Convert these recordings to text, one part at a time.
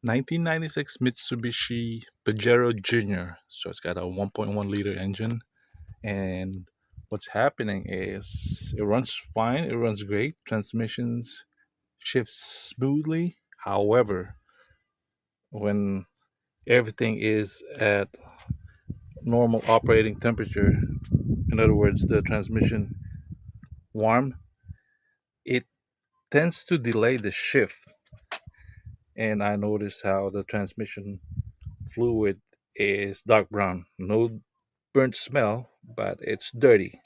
1996 Mitsubishi Pajero Jr. So it's got a 1.1 liter engine. And what's happening is it runs fine, it runs great. Transmissions shifts smoothly. However, when everything is at normal operating temperature, in other words, the transmission warm, it tends to delay the shift. And I noticed how the transmission fluid is dark brown. No burnt smell, but it's dirty.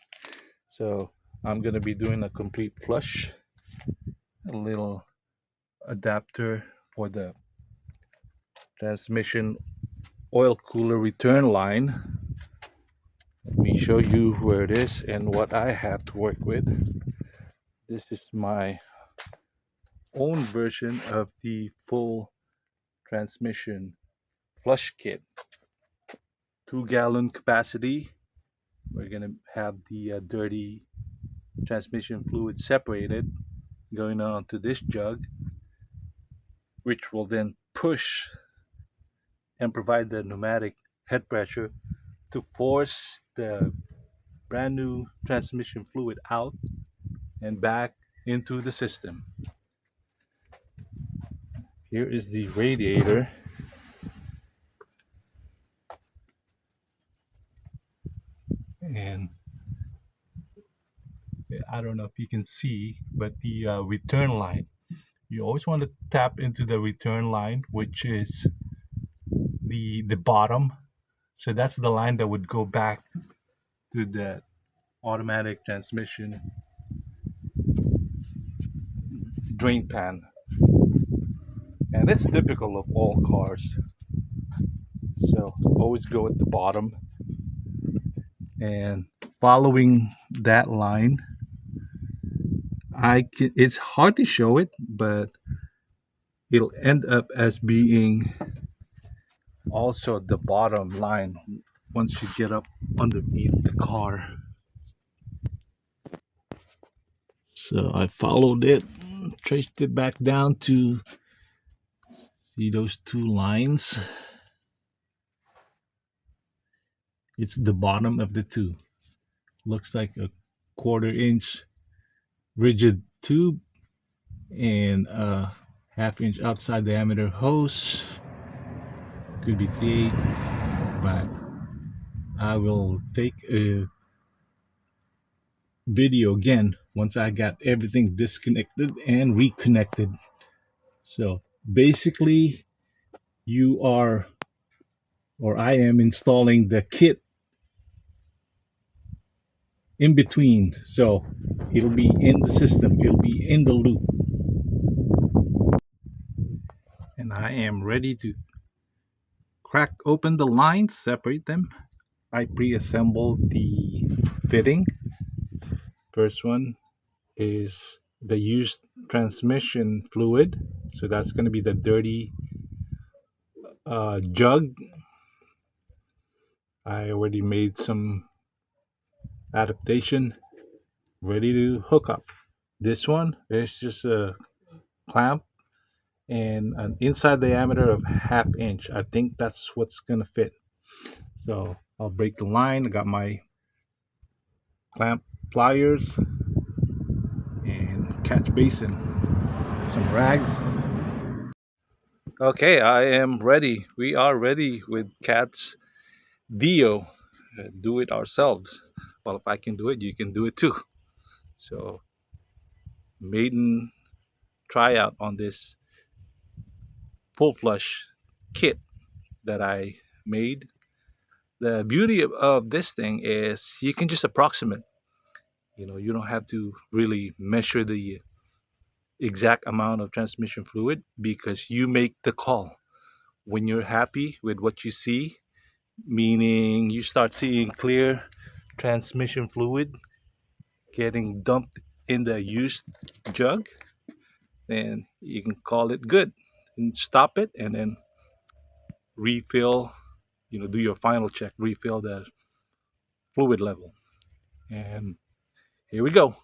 So I'm gonna be doing a complete flush, a little adapter for the transmission oil cooler return line. Let me show you where it is and what I have to work with. This is my own version of the full transmission flush kit. 2-gallon capacity. We're gonna have the dirty transmission fluid separated going on to this jug, which will then push and provide the pneumatic head pressure to force the brand new transmission fluid out and back into the system. Here is the radiator. And I don't know if you can see, but the return line, you always want to tap into the return line, which is the bottom. So that's the line that would go back to the automatic transmission drain pan. And it's typical of all cars. So always go at the bottom. And following that line, it's hard to show it, but it'll end up as being also the bottom line once you get up underneath the car. So I followed it, traced it back down to see those two lines. It's the bottom of the two. Looks like a 1/4 inch rigid tube and a 1/2 inch outside diameter hose. Could be 3/8, but I will take a video again once I got everything disconnected and reconnected. So basically, you are, or I am, installing the kit in between. So it'll be in the system, it'll be in the loop. And I am ready to crack open the lines, separate them. I pre-assembled the fitting. First one is the used transmission fluid. So that's going to be the dirty jug. I already made some adaptation ready to hook up. This one is just a clamp and an inside diameter of 1/2 inch. I think that's what's gonna fit. So I'll break the line. I got my clamp pliers and catch basin, some rags. Okay, I am ready. We are ready with Cat's Dio. Do it ourselves. Well, if I can do it, you can do it too. So maiden tryout on this full flush kit that I made. The beauty of this thing is you can just approximate. You don't have to really measure the exact amount of transmission fluid because you make the call. When you're happy with what you see, meaning you start seeing clear transmission fluid getting dumped in the used jug, then you can call it good and stop it and then refill, do your final check, refill the fluid level. And here we go.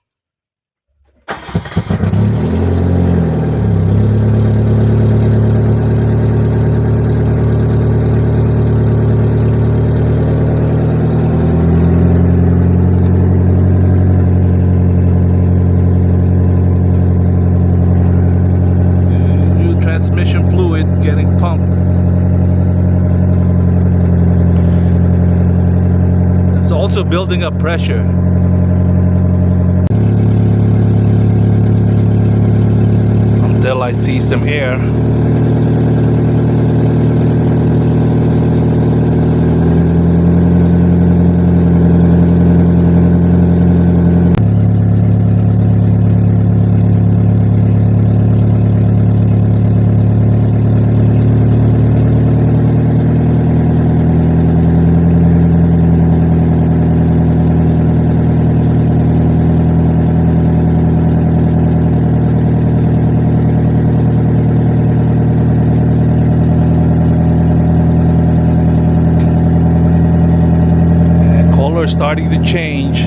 also building up pressure. Until I see some air. Starting to change.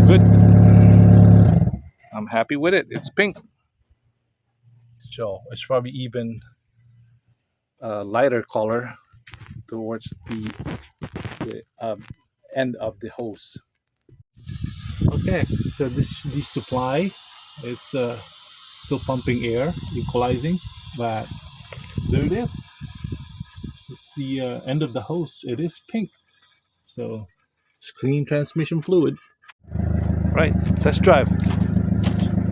Good. I'm happy with it. It's pink. So it's probably even lighter color towards the end of the hose. Okay, so this is the supply. It's still pumping air, equalizing, but there it is. It's the end of the hose. It is pink, so it's clean transmission fluid. Right, test drive.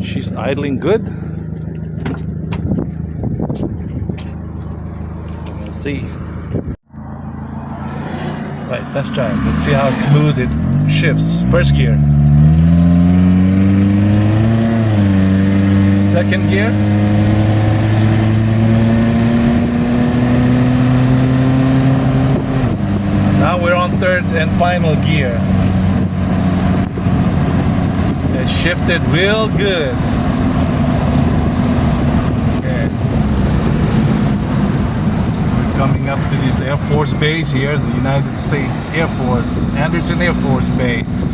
She's idling good. We'll see. Right, test drive. Let's see how smooth it shifts. First gear. Second gear. Now we're on third and final gear. It shifted real good. Okay. We're coming up to this Air Force base here, the United States Air Force, Anderson Air Force Base.